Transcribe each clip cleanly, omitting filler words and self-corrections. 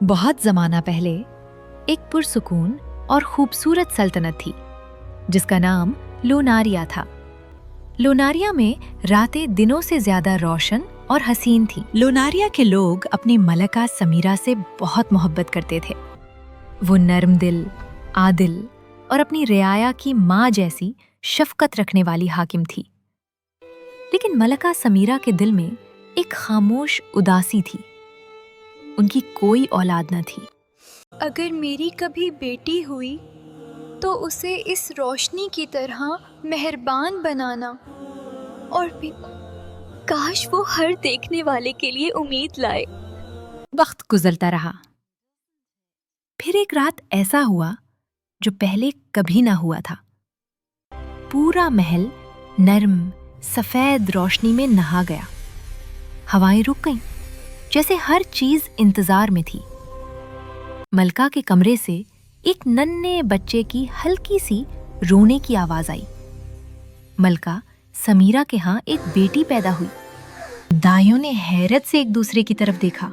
बहुत ज़माना पहले एक पुरसुकून और खूबसूरत सल्तनत थी जिसका नाम लोनारिया था। लोनारिया में रातें दिनों से ज्यादा रोशन और हसीन थीं। लोनारिया के लोग अपनी मलका समीरा से बहुत मोहब्बत करते थे। वो नर्म दिल, आदिल और अपनी रियाया की माँ जैसी शफकत रखने वाली हाकिम थी। लेकिन मलका समीरा के दिल में एक खामोश उदासी थी। उनकी कोई औलाद न थी। अगर मेरी कभी बेटी हुई तो उसे इस रोशनी की तरह मेहरबान बनाना, और भी काश वो हर देखने वाले के लिए उम्मीद लाए। वक्त गुजरता रहा। फिर एक रात ऐसा हुआ जो पहले कभी ना हुआ था। पूरा महल नर्म सफेद रोशनी में नहा गया। हवाएं रुक गईं, जैसे हर चीज इंतजार में थी। मलका के कमरे से एक नन्हे बच्चे की हल्की सी रोने की आवाज आई। मलका समीरा के यहाँ एक बेटी पैदा हुई। दाइयों ने हैरत से एक दूसरे की तरफ देखा।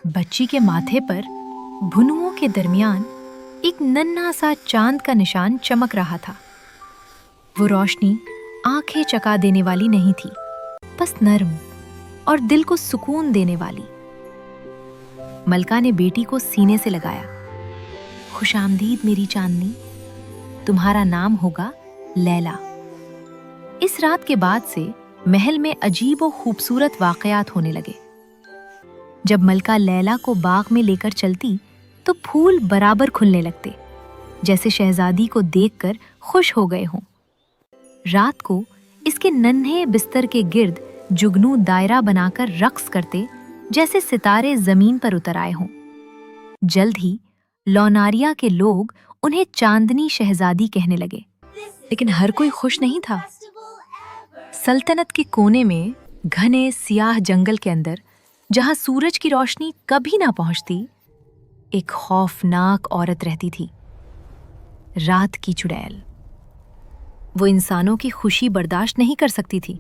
बच्ची के माथे पर भुनुओं के दरमियान एक नन्हा सा चांद का निशान चमक रहा था। वो रोशनी आंखें चका देने वाली नहीं थी, बस नर्म और दिल को सुकून देने वाली। मलका ने बेटी को सीने से लगाया। खुशामदीद मेरी चांदनी, तुम्हारा नाम होगा लैला। इस रात के बाद से महल में अजीब और खूबसूरत वाकयात होने लगे। जब मलका लैला को बाग में लेकर चलती तो फूल बराबर खुलने लगते, जैसे शहजादी को देखकर खुश हो गए हों। रात को इसके नन्हे बिस्तर के गिर्द जुगनू दायरा बनाकर रक्स करते, जैसे सितारे जमीन पर उतर आए हों। जल्द ही लोनारिया के लोग उन्हें चांदनी शहजादी कहने लगे। लेकिन हर कोई खुश नहीं था। सल्तनत के कोने में घने सियाह जंगल के अंदर, जहां सूरज की रोशनी कभी ना पहुंचती, एक खौफनाक औरत रहती थी, रात की चुड़ैल। वो इंसानों की खुशी बर्दाश्त नहीं कर सकती थी,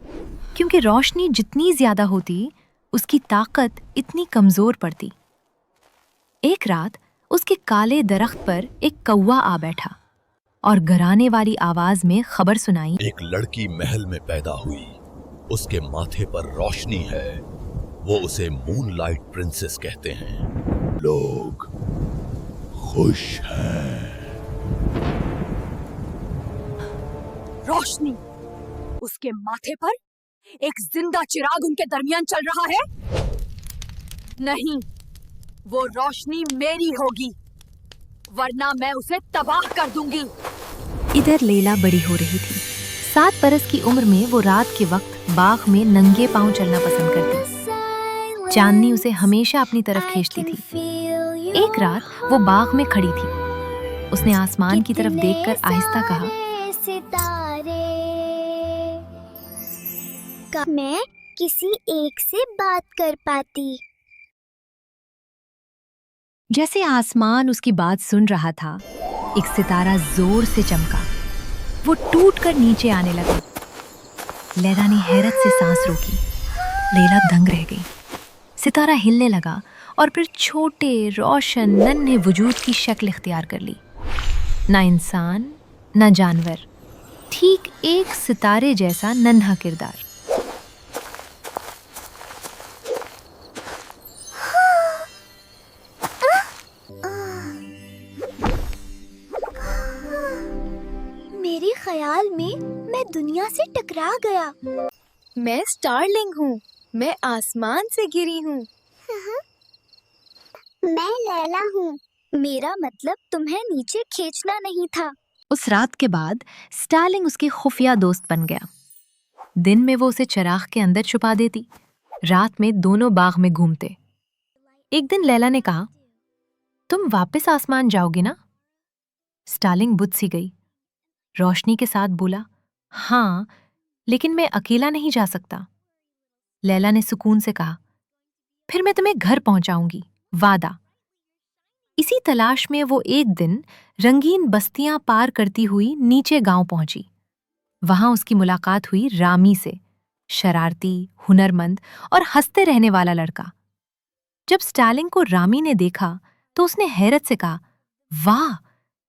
क्योंकि रोशनी जितनी ज्यादा होती उसकी ताकत इतनी कमजोर पड़ती। एक रात उसके काले दरख्त पर एक कौवा आ बैठा और घराने वाली आवाज में खबर सुनाई। एक लड़की महल में पैदा हुई, उसके माथे पर रोशनी है, वो उसे मूनलाइट प्रिंसेस कहते हैं। लोग खुश हैं। रोशनी, उसके माथे पर एक जिंदा चिराग उनके दरमियान चल रहा है। नहीं, वो रोशनी मेरी होगी, वरना मैं उसे तबाह कर दूंगी। इधर लैला बड़ी हो रही थी। 7 बरस की उम्र में वो रात के वक्त बाग में नंगे पांव चलना पसंद करती। चांदनी उसे हमेशा अपनी तरफ खींचती थी। एक रात वो बाग में खड़ी थी। उसने आसमान की तरफ देखकर आहिस्ता कहा, मैं किसी एक से बात कर पाती। जैसे आसमान उसकी बात सुन रहा था, एक सितारा जोर से चमका। वो टूटकर नीचे आने लगा। लैला ने हैरत से सांस रोकी। लैला दंग रह गई। सितारा हिलने लगा और फिर छोटे रोशन नन्हे वजूद की शक्ल इख्तियार कर ली। ना इंसान ना जानवर, ठीक एक सितारे जैसा नन्हा किरदार। मेरे ख्याल में मैं दुनिया से टकरा गया। मैं स्टारलिंग हूँ, मैं आसमान से गिरी हूँ। मैं लैला हूँ, मेरा मतलब तुम्हें नीचे खींचना नहीं था। उस रात के बाद स्टार्लिंग उसकी खुफिया दोस्त बन गया। दिन में वो उसे चराग के अंदर छुपा देती, रात में दोनों बाग में घूमते। एक दिन लैला ने कहा, तुम वापस आसमान जाओगी ना? स्टार्लिंग बुझ सी गई। रोशनी के साथ बोला, हाँ, लेकिन मैं अकेला नहीं जा सकता। लैला ने सुकून से कहा, फिर मैं तुम्हें घर पहुंचाऊंगी, वादा। इसी तलाश में वो एक दिन रंगीन बस्तियां पार करती हुई नीचे गांव पहुंची। वहां उसकी मुलाकात हुई रामी से, शरारती, हुनरमंद और हंसते रहने वाला लड़का। जब स्टार्लिंग को रामी ने देखा तो उसने हैरत से कहा, वाह,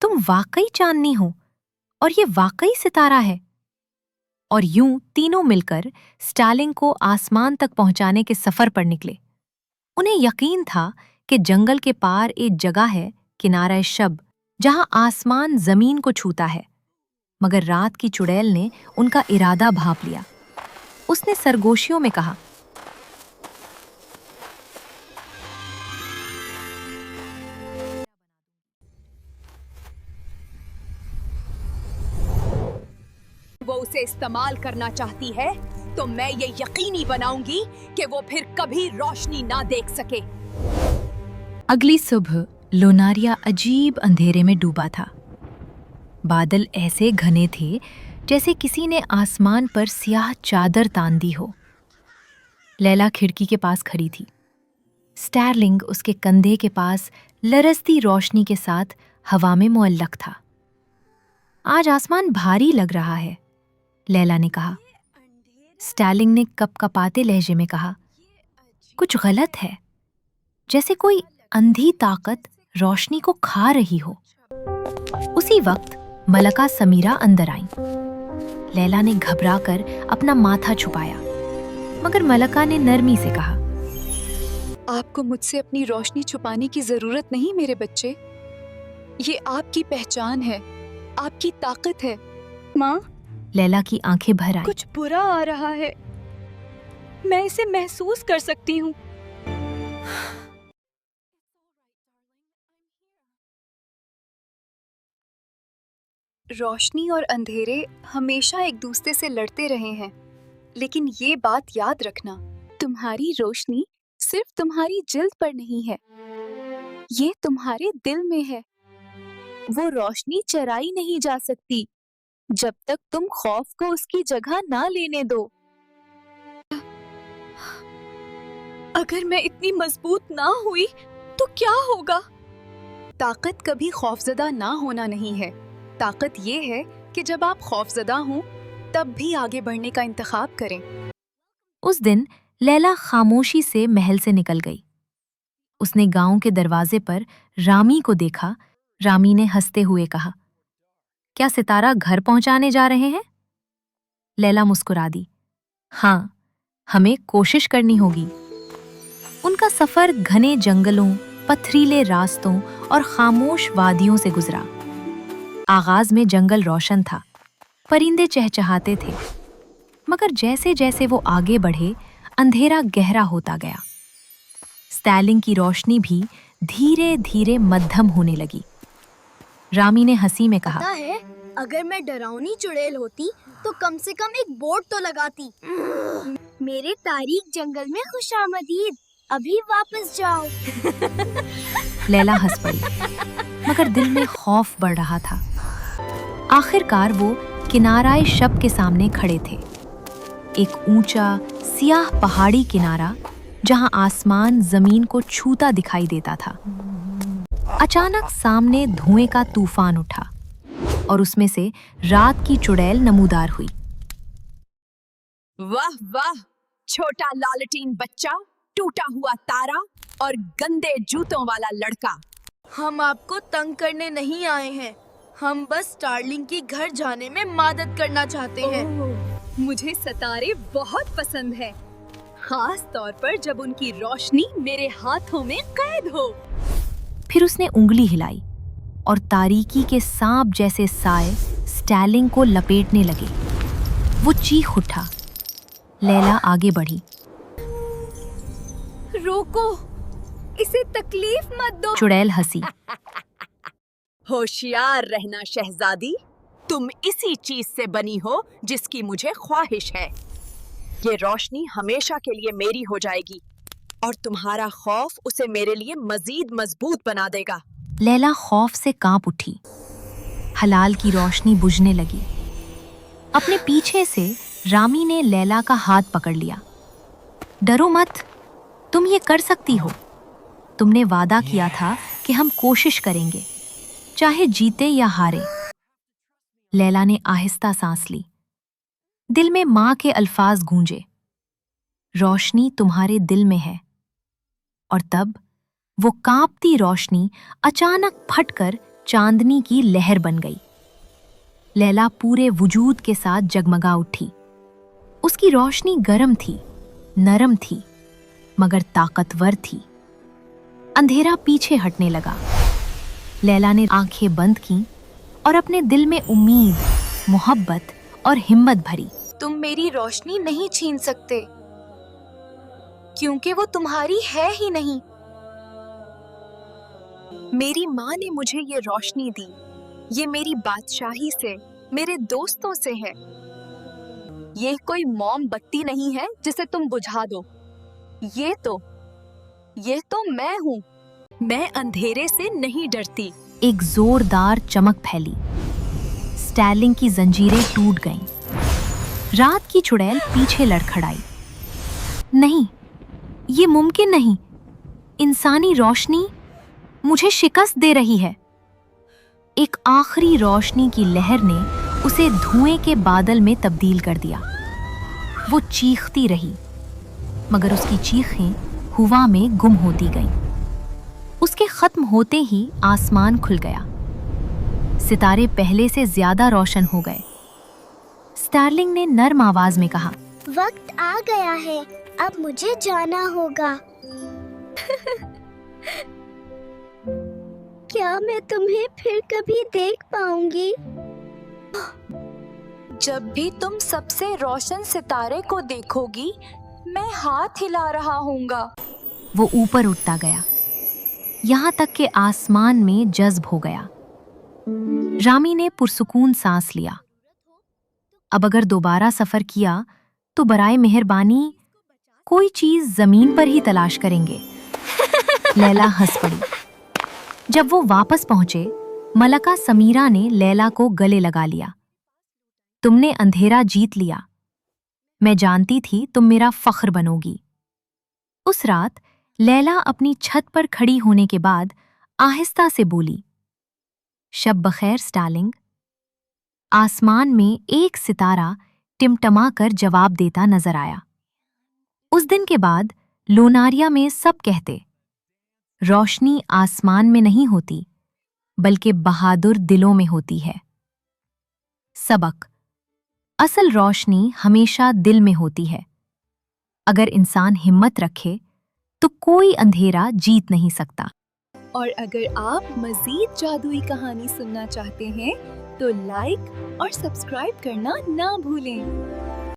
तुम वाकई चांदनी हो और ये वाकई सितारा है। और यूं तीनों मिलकर स्टार्लिंग को आसमान तक पहुंचाने के सफर पर निकले। उन्हें यकीन था कि जंगल के पार एक जगह है, किनारा शब, जहां आसमान जमीन को छूता है। मगर रात की चुड़ैल ने उनका इरादा भांप लिया। उसने सरगोशियों में कहा, वो उसे इस्तेमाल करना चाहती है तो मैं ये यकीनी बनाऊंगी कि वो फिर कभी रोशनी ना देख सके। अगली सुबह लोनारिया अजीब अंधेरे में डूबा था। बादल ऐसे घने थे जैसे किसी ने आसमान पर स्याह चादर तान दी हो। लैला खिड़की के पास खड़ी थी। स्टार्लिंग उसके कंधे के पास लरसती रोशनी के साथ हवा में मुअल्लक था। आज आसमान भारी लग रहा है, लैला ने कहा। स्टार्लिंग ने कपकपाते लहजे में कहा, कुछ गलत है, जैसे कोई अंधी ताकत रोशनी को खा रही हो। उसी वक्त मलका समीरा अंदर आईं। लैला ने घबराकर अपना माथा छुपाया, मगर मलका ने नरमी से कहा, आपको मुझसे अपनी रोशनी छुपाने की जरूरत नहीं मेरे बच्चे। ये आपकी पहचान है, आपकी ताकत है। माँ, लैला की आंखें भर आईं। कुछ बुरा आ रहा है, मैं इसे महसूस कर सकती हूँ। रोशनी और अंधेरे हमेशा एक दूसरे से लड़ते रहे हैं, लेकिन ये बात याद रखना, तुम्हारी रोशनी सिर्फ तुम्हारी जिल्द पर नहीं है, ये तुम्हारे दिल में है। वो रोशनी चराई नहीं जा सकती जब तक तुम खौफ को उसकी जगह ना लेने दो। अगर मैं इतनी मजबूत ना हुई तो क्या होगा? ताकत कभी खौफजदा ना होना नहीं है। ताकत ये है कि जब आप खौफजदा हों तब भी आगे बढ़ने का इंतखाब करें। उस दिन लैला खामोशी से महल से निकल गई। उसने गांव के दरवाजे पर रामी को देखा। रामी ने हंसते हुए कहा, क्या सितारा घर पहुंचाने जा रहे हैं? लैला मुस्कुरा दी, हाँ, हमें कोशिश करनी होगी। उनका सफर घने जंगलों, पथरीले रास्तों और खामोश वादियों से गुजरा। आगाज में जंगल रोशन था, परिंदे चहचहाते थे, मगर जैसे जैसे वो आगे बढ़े अंधेरा गहरा होता गया। स्टार्लिंग की रोशनी भी धीरे धीरे मध्यम होने लगी। रामी ने हंसी में कहा, पता है, अगर मैं डरावनी चुड़ैल होती तो कम से कम एक बोर्ड तो लगाती। मेरे तारीख जंगल में खुशामदीद, अभी वापस जाओ। लैला हंस पड़ी, मगर दिल में खौफ बढ़ रहा था। आखिरकार वो किनाराए शब के सामने खड़े थे। एक ऊंचा सियाह पहाड़ी किनारा जहां आसमान जमीन को छूता दिखाई देता था। अचानक सामने धुएं का तूफान उठा और उसमें से रात की चुड़ैल नमूदार हुई। वाह वाह, छोटा लालटीन बच्चा, टूटा हुआ तारा और गंदे जूतों वाला लड़का। हम आपको तंग करने नहीं आए हैं, हम बस स्टार्लिंग की घर जाने में मदद करना चाहते हैं। मुझे सितारे बहुत पसंद है, खास तौर पर जब उनकी रोशनी मेरे हाथों में कैद हो। फिर उसने उंगली हिलाई और तारीकी के सांप जैसे साए स्टार्लिंग को लपेटने लगे। वो चीख उठा। लैला आगे बढ़ी। रोको, इसे तकलीफ मत दो। चुड़ैल हंसी। होशियार रहना शहजादी, तुम इसी चीज से बनी हो जिसकी मुझे ख्वाहिश है। ये रोशनी हमेशा के लिए मेरी हो जाएगी और तुम्हारा खौफ उसे मेरे लिए मजीद मजबूत बना देगा। लैला खौफ से कांप उठी। हलाल की रोशनी बुझने लगी। अपने पीछे से रामी ने लैला का हाथ पकड़ लिया। डरो मत, तुम ये कर सकती हो। तुमने वादा किया था कि हम कोशिश करेंगे, चाहे जीते या हारे। लैला ने आहिस्ता सांस ली। दिल में माँ के अल्फाज गूंजे, रोशनी तुम्हारे दिल में है, और तब वो कांपती रोशनी अचानक फटकर चांदनी की लहर बन गई। लैला पूरे वजूद के साथ जगमगा उठी। उसकी रोशनी गर्म थी, नरम थी, मगर ताकतवर थी। अंधेरा पीछे हटने लगा। लैला ने आंखें बंद की और अपने दिल में उम्मीद, मोहब्बत और हिम्मत भरी। तुम मेरी रोशनी नहीं छीन सकते, क्योंकि वो तुम्हारी है ही नहीं। मेरी माँ ने मुझे ये रोशनी दी। ये मेरी बादशाही से, मेरे दोस्तों से है। ये कोई मोमबत्ती नहीं है जिसे तुम बुझा दो। ये तो मैं हूँ। मैं अंधेरे से नहीं डरती। एक जोरदार चमक फैली। स्टैर्लिंग की जंजीरें टूट गईं। रात की चुड़ैल पीछे लड़खड़ाई। नहीं, ये मुमकिन नहीं। इंसानी रोशनी मुझे शिकस्त दे रही है। एक आखिरी रोशनी की लहर ने उसे धुएं के बादल में तब्दील कर दिया। वो चीखती रही, मगर उसकी चीखें हवा में गुम होती गईं। उसके खत्म होते ही आसमान खुल गया। सितारे पहले से ज्यादा रोशन हो गए। स्टार्लिंग ने नर्म आवाज में कहा, वक्त आ गया है, अब मुझे जाना होगा। क्या मैं तुम्हें फिर कभी देख पाऊंगी? जब भी तुम सबसे रोशन सितारे को देखोगी, मैं हाथ हिला रहा हूँगा। वो ऊपर उठता गया, यहाँ तक कि आसमान में जज्ब हो गया। रामी ने पुरसुकून सांस लिया। अब अगर दोबारा सफर किया तो बराए मेहरबानी कोई चीज जमीन पर ही तलाश करेंगे। लैला हंस पड़ी। जब वो वापस पहुंचे, मलका समीरा ने लैला को गले लगा लिया। तुमने अंधेरा जीत लिया। मैं जानती थी तुम मेरा फख्र बनोगी। उस रात लैला अपनी छत पर खड़ी होने के बाद आहिस्ता से बोली, शब बखैर स्टार्लिंग। आसमान में एक सितारा टिमटमा कर जवाब देता नजर आया। उस दिन के बाद लोनारिया में सब कहते, रोशनी आसमान में नहीं होती, बल्कि बहादुर दिलों में होती है। सबक, असल रोशनी हमेशा दिल में होती है। अगर इंसान हिम्मत रखे तो कोई अंधेरा जीत नहीं सकता। और अगर आप मजीद जादुई कहानी सुनना चाहते हैं तो लाइक और सब्सक्राइब करना ना भूलें।